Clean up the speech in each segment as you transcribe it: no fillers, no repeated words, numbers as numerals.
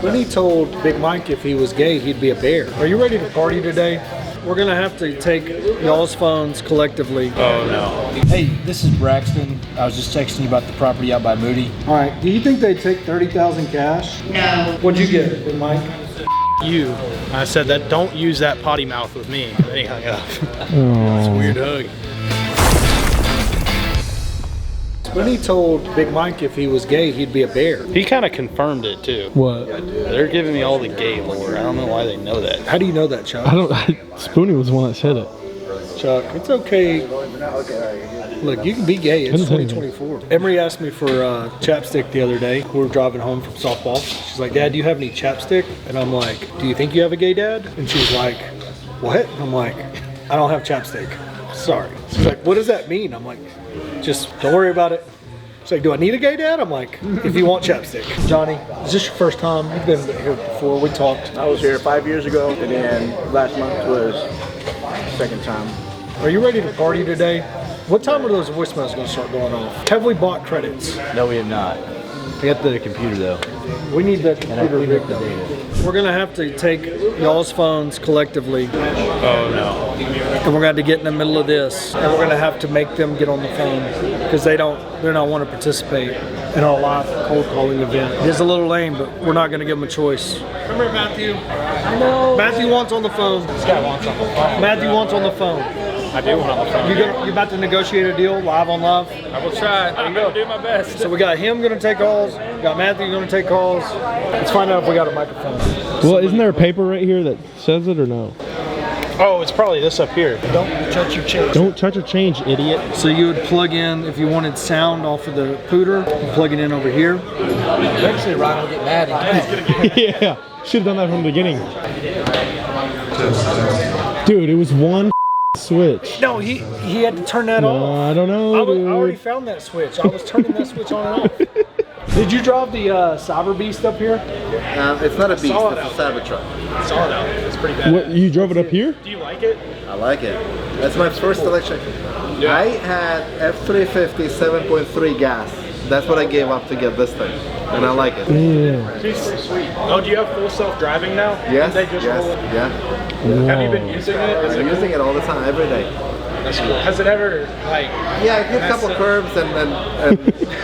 When he told Big Mike if he was gay, he'd be a bear. Are you ready to party today? We're gonna have to take y'all's phones collectively. Oh no. Hey, this is Braxton. I was just texting you about the property out by Moody. All right, do you think they'd take 30,000 cash? No. What'd you get, Big Mike? You. I said that don't use that potty mouth with me. Then he hung up. That's a weird hug. When he told Big Mike if he was gay, he'd be a bear. He kind of confirmed it too. What? They're giving me all the gay lore. I don't know why they know that. How do you know that, Chuck? Spoony was the one that said it. Chuck, it's okay. Look, you can be gay. It's 2024. Emery asked me for chapstick the other day. We were driving home from softball. She's like, Dad, do you have any chapstick? And I'm like, do you think you have a gay dad? And she's like, what? I'm like, I don't have chapstick. Sorry. She's like, what does that mean? I'm like, just don't worry about it. She's like, do I need a gay dad? I'm like, if you want chapstick. Johnny, is this your first time? You've been here before. We talked. I was here 5 years ago, and then last month was second time. Are you ready to party today? What time are those voicemails going to start going off? Have we bought credits? No, we have not. I got the computer though. We need that And I computer cleaned up rigged the up. data. We're going to have to take y'all's phones collectively. Oh no. And we're going to get in the middle of this. And we're going to have to make them get on the phone because they're not want to participate in our live cold calling event. It is a little lame, but we're not going to give them a choice. Come here, Matthew. No. Matthew wants on the phone. This guy wants on the phone. Matthew wants on the phone. I do want on the phone. You about to negotiate a deal live on live? I will try. I'm gonna do my best. So we got him going to take calls. We got Matthew going to take calls. Let's find out if we got a microphone. Well, isn't there a paper right here that says it or no? Oh, it's probably this up here. Don't touch your change. Don't touch or change, idiot. So you would plug in, if you wanted sound off of the pooter, you plug it in over here. Eventually, Ryan will get mad. Yeah, should have done that from the beginning. Dude, it was one switch. No, he had to turn that off. I don't know, I dude. already found that switch. I was turning that switch on and off. Did you drive the Cyber Beast up here? It's not a beast, it's a Cybertruck. Saw it out. It's pretty bad. What, you drove it up here? Do you like it? I like it. That's my first election. Yeah. I had F350 7.3 gas. That's what I gave up to get this thing. And I like it. Yeah. He's sweet. Oh, do you have full self-driving now? Yes, They just roll it? yeah. Have you been using it? Is I'm it using it all the time, every day. That's cool. Has it ever, like... Yeah, I hit a couple curbs and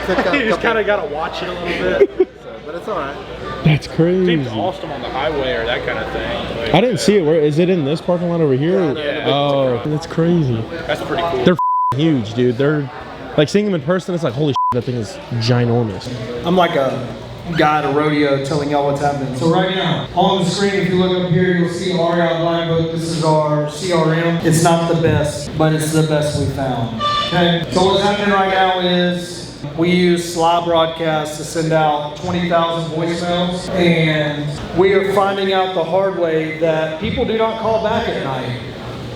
took out You just kind of got to watch it a little bit. but it's alright. That's crazy. Seems awesome on the highway or that kind of thing. Like, I didn't see it. Where is it in this parking lot over here? Yeah. Oh, that's crazy. that's pretty cool. They're huge, dude. They're like seeing them in person. It's like holy shit, that thing is ginormous. I'm like a guy at a rodeo telling y'all what's happening. So right now, on the screen, if you look up here, you'll see REI Black Book. This is our CRM. It's not the best, but it's the best we found. Okay, so what's happening right now is we use live broadcasts to send out 20,000 voicemails, and we are finding out the hard way that people do not call back at night.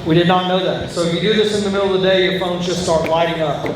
We did not know that. So if you do this in the middle of the day, your phone just start lighting up.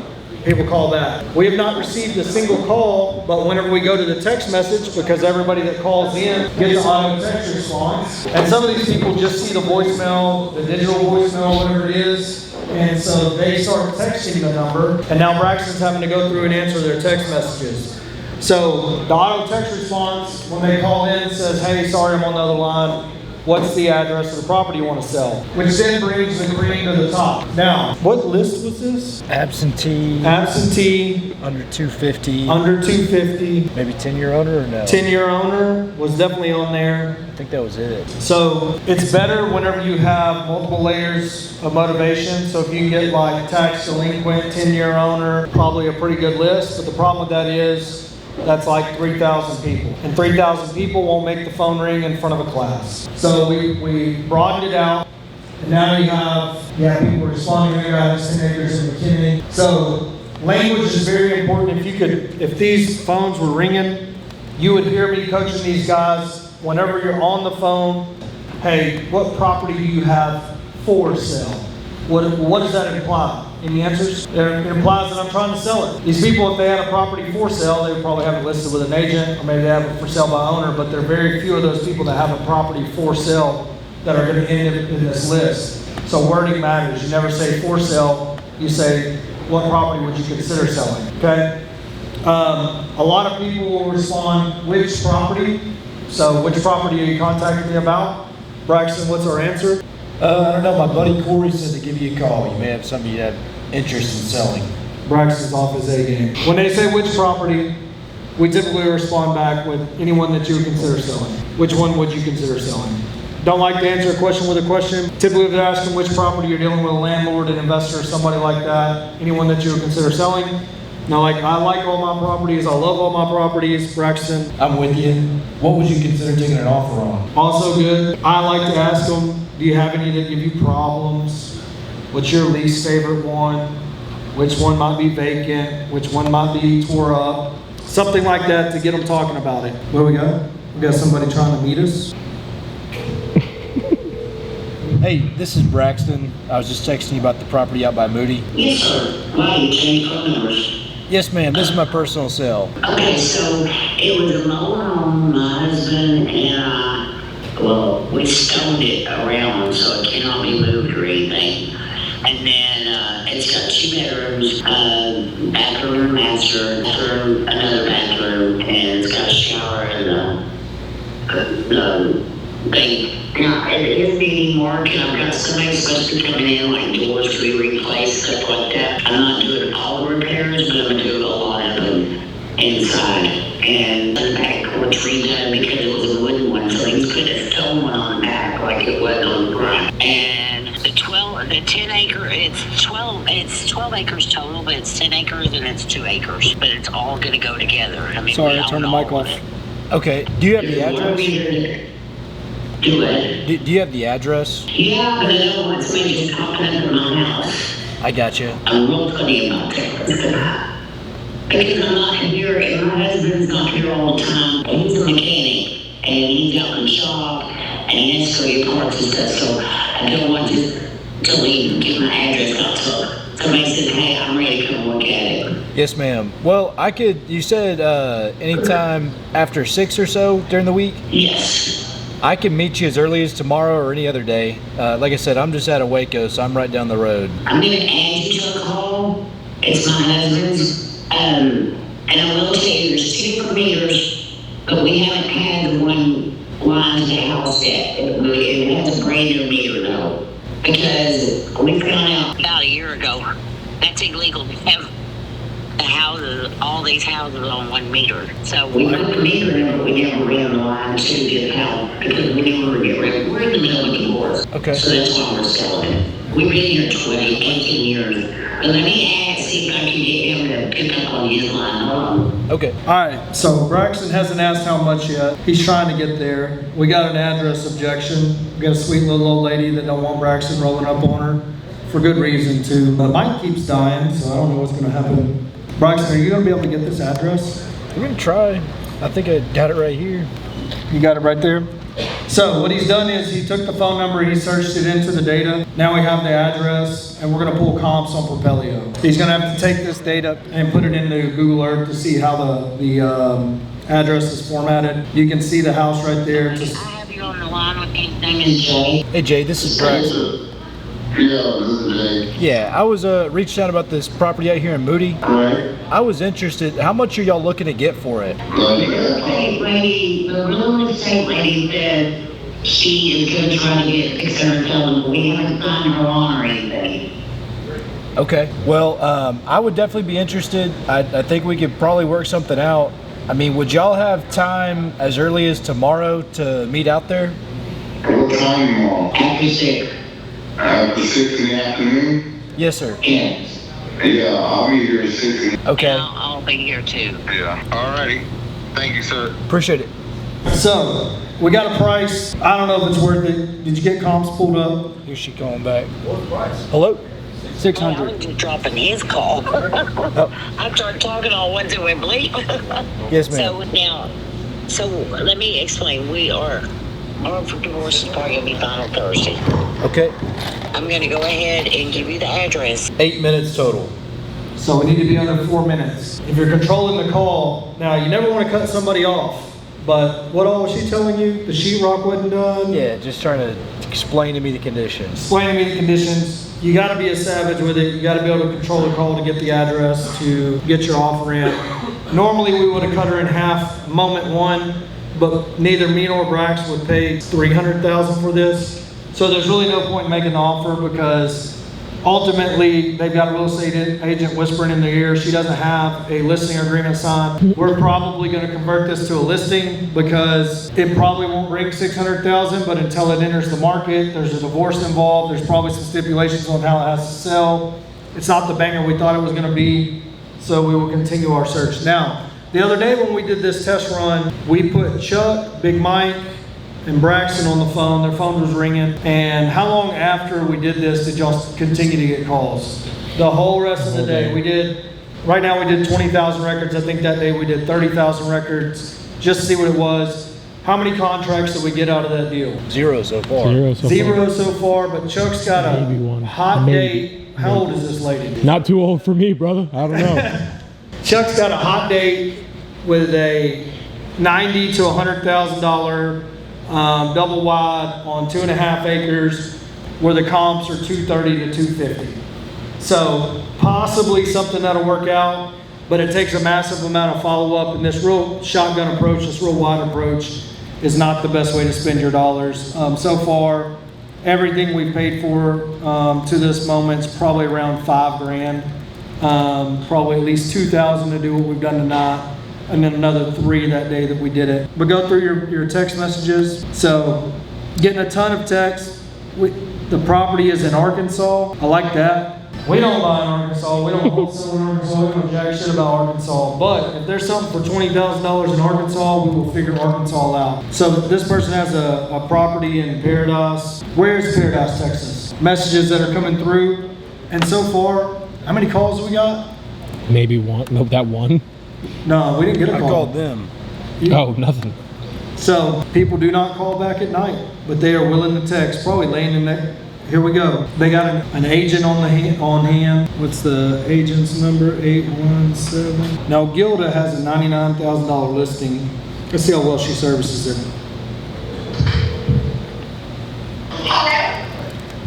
People call back. We have not received a single call, but whenever we go to the text message, because everybody that calls in gets an auto text response, and some of these people just see the voicemail, the digital voicemail, whatever it is, and so they start texting the number, and now Braxton's having to go through and answer their text messages. So the auto text response, when they call in, says, hey, sorry, I'm on the other line. What's the address of the property you want to sell? Which then brings the green to the top. Now, what list was this? Absentee. Absentee, Under 250. under 250, Maybe 10-year owner or no? 10-year owner was definitely on there. I think that was it. So it's better whenever you have multiple layers of motivation. So if you can get like tax delinquent, 10-year owner, probably a pretty good list. But the problem with that is that's like 3,000 people. And 3,000 people won't make the phone ring in front of a class. So we broadened it out. And now you have, people responding to guys, 10 acres in McKinney. So language is very important. If these phones were ringing, you would hear me coaching these guys whenever you're on the phone. Hey, what property do you have for sale? What does that imply? Any answers? It implies that I'm trying to sell it. These people, if they had a property for sale, they would probably have it listed with an agent, or maybe they have it for sale by owner, but there are very few of those people that have a property for sale that are going to end up in this list. So wording matters. You never say for sale, you say what property would you consider selling, okay? A lot of people will respond which property, So which property are you contacting me about? Braxton, what's our answer? I don't know. My buddy Corey said to give you a call. You may have something you have interest in selling. Braxton's off his A game. When they say which property, we typically respond back with anyone that you would consider selling. Which one would you consider selling? Don't like to answer a question with a question. Typically, if they're asking which property you're dealing with, a landlord, an investor, somebody like that, anyone that you would consider selling. Now, like, I like all my properties, I love all my properties, Braxton. I'm with you. What would you consider taking an offer on? Also good. I like to ask them, do you have any that give you problems? What's your least favorite one? Which one might be vacant? Which one might be tore up? Something like that to get them talking about it. What do we got? We got somebody trying to meet us. Hey, this is Braxton. I was just texting you about the property out by Moody. Yes, sir. Why you changed phone numbers? Yes, ma'am. This is my personal cell. Okay, so it was a mobile home. My husband and I, well, we stoned it around so it cannot be moved or anything. And then it's got 2 bedrooms, bathroom, master, bathroom, another bathroom, and it's got a shower and a thing. Now, it isn't anymore because I've got somebody supposed to be coming in, like doors to be replaced, stuff like that. I'm not doing all the repairs, but I'm going to do a lot of them inside. And the back porch redone because it was a wooden one, so he put a stone one on the back like it was on the front. And the 10 acre, it's 12 acres total, but it's 10 acres and it's 2 acres. But it's all going to go together. I mean, Sorry, I turned the mic off. Okay, do you have the address? Do it. Do you have the address? Yeah, but I don't want somebody just popping up in my house. I got you. I'm real funny about that. Because I'm not here, and my husband's not here all the time. He's a mechanic, and he's out in the shop, and he has to get parts and stuff, so I don't want to leave and get my address out to somebody said, hey, I'm ready to come look at it. Yes, ma'am. Well, you said anytime after 6 or so during the week? Yes. I can meet you as early as tomorrow or any other day. Like I said, I'm just out of Waco, so I'm right down the road. I'm going to add you to a call. It's my husband's. And I will tell you, there's 2 different meters, but we haven't had the one line to the house yet. It has a brand new meter, though. Because we found out about a year ago, that's illegal to have the houses, all these houses on 1 meter. So we put the meter in, but we never ran the line to get it out because we never get rid of it. We're in the middle of a divorce. Okay. So that's why we're selling it. We've been here 18 years. But let me ask, see if I can get him to pick up on his line. Hold on. Okay. All right, so Braxton hasn't asked how much yet. He's trying to get there. We got an address objection. We got a sweet little old lady that don't want Braxton rolling up on her for good reason too. The mic keeps dying, so I don't know what's gonna happen. Braxton, are you gonna be able to get this address? We're going to try. I think I got it right here. You got it right there? So what he's done is he took the phone number, he searched it into the data. Now we have the address, and we're gonna pull comps on Propelio. He's gonna have to take this data and put it into Google Earth to see how the address is formatted. You can see the house right there. I have you on the line with his name is Jay. Hey, Jay, this is Braxton. Yeah, this is Jay. Yeah, I was reached out about this property out here in Moody. Right. I was interested. How much are y'all looking to get for it? The lady, the real estate lady said she is gonna try to get fixer and tell them we haven't signed her on or anything. Okay. Well, I would definitely be interested. I think we could probably work something out. I mean, would y'all have time as early as tomorrow to meet out there? What time tomorrow? After 6. After 6 in the afternoon? Yes, sir. Yes. Yeah, I'll be here at 6. Okay. I'll be here too. Yeah. Alrighty. Thank you, sir. Appreciate it. So we got a price. I don't know if it's worth it. Did you get comps pulled up? Here's she calling back. Hello? 600. I was just dropping his call. I started talking all ones that went bleep. Yes, ma'am. So let me explain. We are for divorce is probably gonna be final Thursday. Okay. I'm gonna go ahead and give you the address. 8 minutes total. So we need to be under 4 minutes. If you're controlling the call, now you never want to cut somebody off. But what all was she telling you? The sheetrock wasn't done? Yeah, just trying to explain to me the conditions. Explaining me the conditions. You got to be a savage with it. You got to be able to control the call to get the address to get your offer in. Normally we would have cut her in half moment 1, but neither me nor Brax would pay $300,000 for this. So there's really no point in making the offer because ultimately they've got a real estate agent whispering in their ear. She doesn't have a listing agreement signed. We're probably going to convert this to a listing because it probably won't bring $600,000, but until it enters the market, there's a divorce involved. There's probably some stipulations on how it has to sell. It's not the banger we thought it was going to be, so we will continue our search. Now, the other day when we did this test run, we put Chuck, Big Mike, and Braxton on the phone. Their phone was ringing. And how long after we did this did y'all continue to get calls? The whole rest of the day. Right now we did 20,000 records. I think that day we did 30,000 records just to see what it was. How many contracts did we get out of that deal? Zero so far. Zero so far, but Chuck's got a hot date. How old is this lady? Not too old for me, brother. I don't know. Chuck's got a hot date with a $90,000 to $100,000 double wide on 2.5 acres where the comps are 230 to 250. So possibly something that'll work out, but it takes a massive amount of follow-up, and this real shotgun approach, this real wide approach is not the best way to spend your dollars. So far, everything we've paid for to this moment is probably around $5,000. Probably at least $2,000 to do what we've done tonight, and then another 3 that day that we did it. But go through your text messages. So getting a ton of texts. The property is in Arkansas. I like that. We don't buy in Arkansas. We don't wholesale in Arkansas. We don't jack shit about Arkansas. But if there's something for $20,000 in Arkansas, we will figure Arkansas out. So this person has a property in Paradise. Where's Paradise, Texas? Messages that are coming through. And so far, how many calls we got? Maybe one. Nope, that one. No, we didn't get a call. I called them. Oh, nothing. So people do not call back at night, but they are willing to text. Probably laying in there. Here we go. They got an agent on hand. What's the agent's number? 817. Now Gilda has a $99,000 listing. Let's see how well she services it.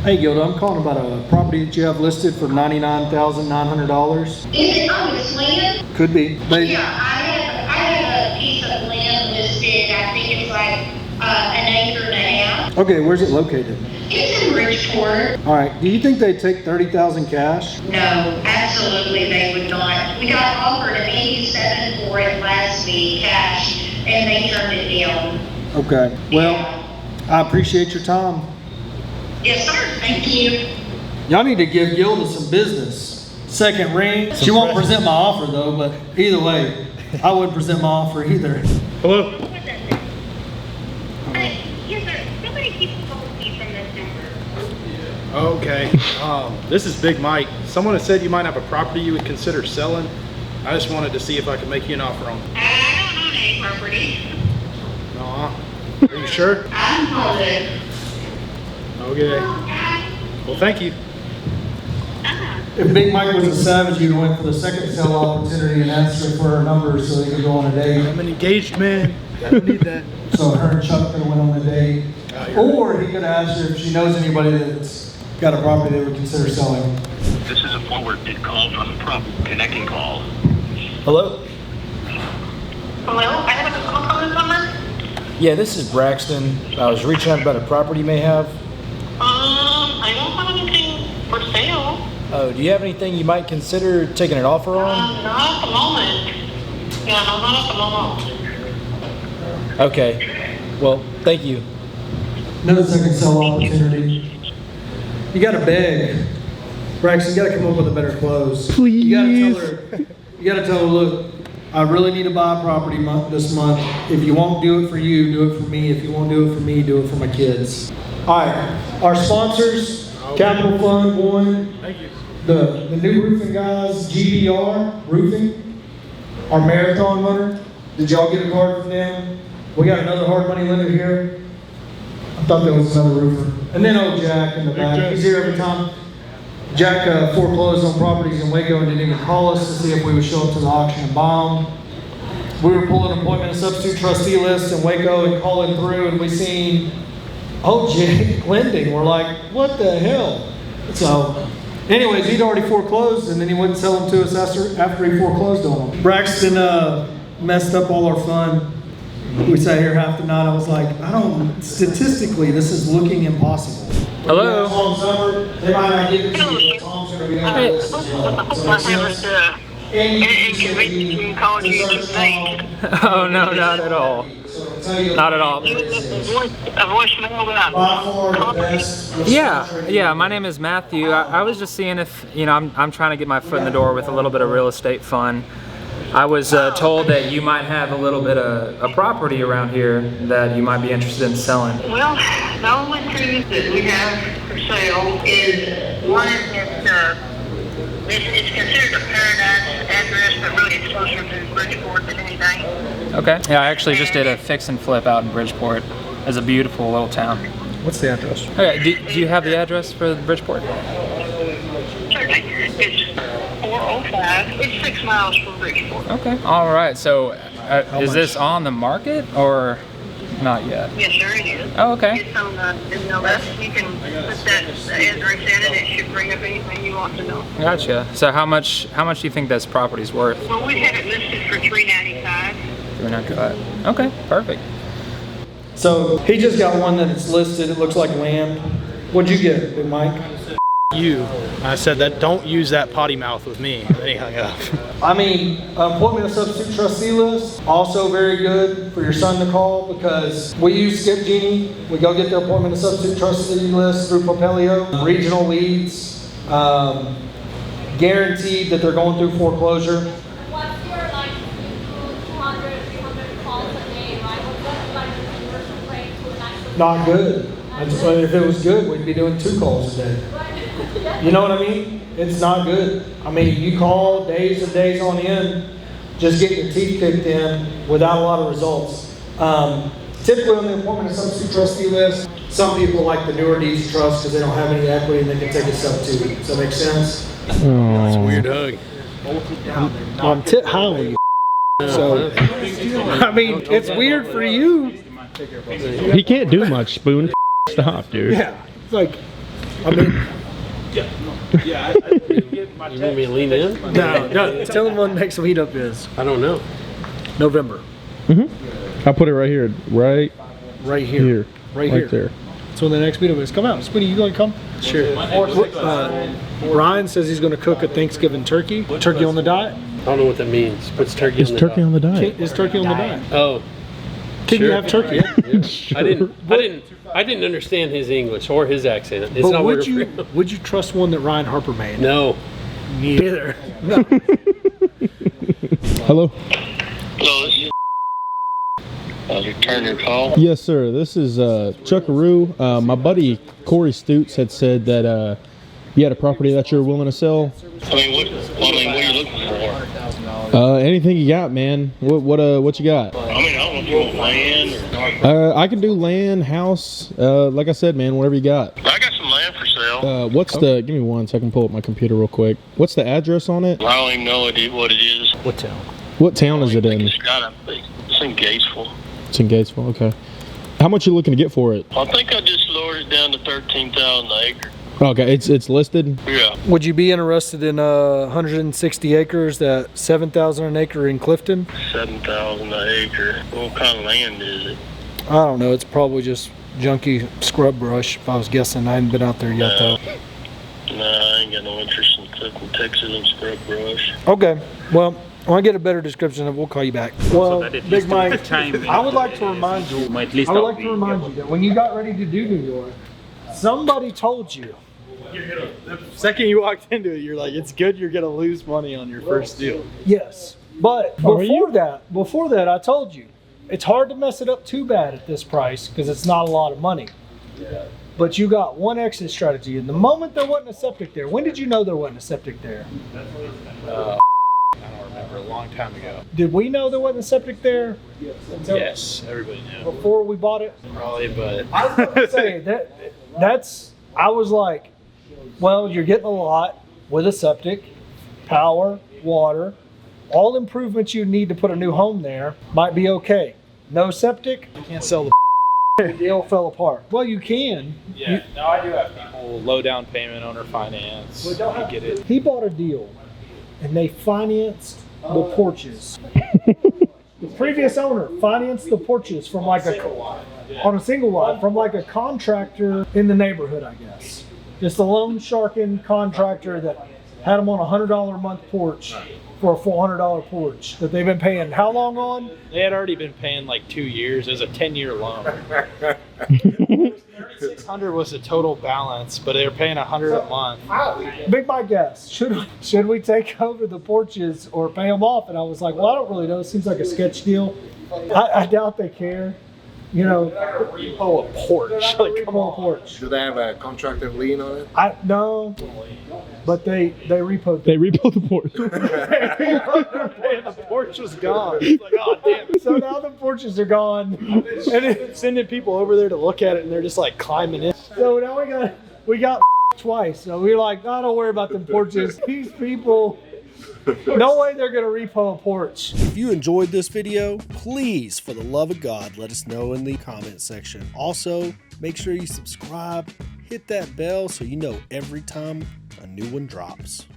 Hey Gilda, I'm calling about a property that you have listed for $99,900. Is it on this land? Could be. Yeah, I have a piece of land listed. I think it's like an acre and a half. Okay, where's it located? It's in Bridgeport. All right. Do you think they'd take $30,000 cash? No, absolutely they would not. We got offered an 87 for it last week, cash, and they turned it down. Okay. Well, I appreciate your time. Yes, sir. Thank you. Y'all need to give Gilda some business. Second ring. She won't present my offer though, but either way, I wouldn't present my offer either. Hello? Yes, sir. Somebody keeps calling me from this number. Okay. This is Big Mike. Someone has said you might have a property you would consider selling. I just wanted to see if I could make you an offer on it. I don't own any property. Are you sure? I'm positive. Okay. Well, thank you. If Big Mike was a savage, you'd went for the second sell opportunity and asked her for her number so they could go on a date. I'm an engaged man. I don't need that. So her and Chuck could have went on a date. Or he could have asked her if she knows anybody that's got a property they would consider selling. This is a forwarded call from connecting call. Hello? Hello? I have a call from this number? Yeah, this is Braxton. I was reaching out about a property you may have. I don't have anything for sale. Oh, do you have anything you might consider taking an offer on? Not at the moment. Yeah, no, not at the moment. Okay. Well, thank you. Another second sell opportunity. You gotta beg. Braxton, you gotta come up with a better close. Please. You gotta tell her, look, I really need to buy a property this month. If you won't do it for you, do it for me. If you won't do it for me, do it for my kids. All right, our sponsors, Capital Fund One, Thank you. the new roofing guys, GBR Roofing, our marathon runner. Did y'all get a card from them? We got another hard money lender here. I thought there was another roofer. And then old Jack in the back. He's here every time. Jack foreclosed on properties in Waco and didn't even call us to see if we would show up to the auction and buy them. We were pulling appointment and substitute trustee lists in Waco and calling through, and we seen Jack lending. We're like, what the hell? So, anyways, he'd already foreclosed, and then he wouldn't sell them to us after he foreclosed on them. Braxton messed up all our fun. We sat here half the night. I was like, statistically, this is looking impossible. Hello? Tom Summer, they might not give it to you, but Tom's going to be on the list as well. So it says, inconvenience calling you tonight. Oh, no, not at all. Not at all. A voicemail that Yeah, my name is Matthew. I was just seeing if, I'm trying to get my foot in the door with a little bit of real estate fun. I was told that you might have a little bit of a property around here that you might be interested in selling. Well, the only two that we have for sale is one that it's considered a paradise address, but really it's closer to Bridgeport than anything. Okay. Yeah, I actually just did a fix and flip out in Bridgeport. It's a beautiful little town. What's the address? Okay, do you have the address for Bridgeport? Certainly. It's 405. It's 6 miles from Bridgeport. Okay. All right. So, is this on the market or not yet? Yes, sir, it is. Oh, okay. It's on the MLS. You can put that address in and it should bring up anything you want to know. Gotcha. So, how much do you think this property's worth? Well, we had it listed for $395. $395. Okay. Perfect. so he just got one that it's listed. It looks like land. What'd you get, Big Mike? I said that don't use that potty mouth with me. Then he hung up. I mean, appointment of substitute trustee list, also very good for your son to call because we use Skip Genie. We go get their appointment of substitute trustee list through Propelio. Regional leads, guaranteed that they're going through foreclosure. What's your 200, 300 calls a day, right? What's like the conversion rate to an actual? Not good. If it was good, we'd be doing 2 calls a day. You know what I mean? It's not good. I mean, you call days and days on end, just getting your teeth kicked in without a lot of results. Typically on the appointment of substitute trustee list, some people like the newer deeds of trust because they don't have any equity and they can take a substitute. Does that make sense? That's weird, Doug. I'm tit highly. So, I mean, it's weird for you. He can't do much, Spoon. Stop, dude. Yeah. It's like, I mean. You want me to lean in? No. Tell him when next meetup is. I don't know. November. I'll put it right here. Right here. Right here. There. That's when the next meetup is. Come out. Spinny, you going to come? Sure. Ryan says he's going to cook a Thanksgiving turkey. Turkey on the diet? I don't know what that means. What's turkey Is turkey on the diet? Is turkey on the diet? Oh. Can you have turkey? Yeah. Sure. I didn't understand his English or his accent. It's but not would you trust one that Ryan Harper made? No. Neither. No. Hello? Hello, this is return your call. Yes, sir. This is Chuckaroo. My buddy Corey Stutes had said that you had a property that you're willing to sell. I mean, what are you looking for? Anything you got, man. What you got? I mean, I don't know if you want land or... I can do land, house. Like I said, man, whatever you got. I got some land for sale. Give me one so I can pull up my computer real quick. What's the address on it? I don't even know what it is. What town? What town is it in? It's in Gatesville. It's in Gatesville, okay. How much you looking to get for it? I think I just lowered it down to $13,000 an acre. Okay, it's listed? Yeah. Would you be interested in 160 acres, that 7,000 an acre in Clifton? 7,000 an acre. What kind of land is it? I don't know. It's probably just junky scrub brush. If I was guessing, I hadn't been out there yet though. Nah, I ain't got no interest in Clifton, Texas and scrub brush. Okay. Well, when I get a better description, we'll call you back. Well, Big Mike, I would like to remind you. That when you got ready to do New York, somebody told you. The second you walked into it, you're like, it's good you're going to lose money on your first deal. Yes. But before that, I told you, it's hard to mess it up too bad at this price because it's not a lot of money. Yeah. But you got one exit strategy. And the moment there wasn't a septic there, when did you know there wasn't a septic there? I don't remember, a long time ago. Did we know there wasn't a septic there? Yes, everybody knew. Before we bought it? Probably, but... I was going to say, I was like, well, you're getting a lot with a septic, power, water, all improvements you need to put a new home there might be okay. No septic? You can't sell the deal fell apart. Well, you can. Yeah, no, I do have people low down payment, owner finance. I get it. He bought a deal, and they financed the porches. previous owner financed the porches from like on a single lot from like a contractor in the neighborhood, I guess. Just a loan sharking contractor that had them on a $100 a month porch for a $400 porch that they've been paying how long on? They had already been paying like 2 years. It was a 10-year loan. $3,600 was the total balance, but they were paying $100 a month. Big my guess. Should we take over the porches or pay them off? And I was like, well, I don't really know. It seems like a sketch deal. I doubt they care. You know, repo a porch. Like, come on, porch. Do they have a contractive lien on it? No, but they repoed. They rebuilt the porch. And the porch was gone. It's like, oh damn. So now the porches are gone, And it's sending people over there to look at it, and they're just like climbing in. so now we got twice. So we were like, no, don't worry about them porches. These people, no way they're gonna repo a porch. If you enjoyed this video, please, for the love of God, let us know in the comment section. Also, make sure you subscribe, hit that bell so you know every time a new one drops.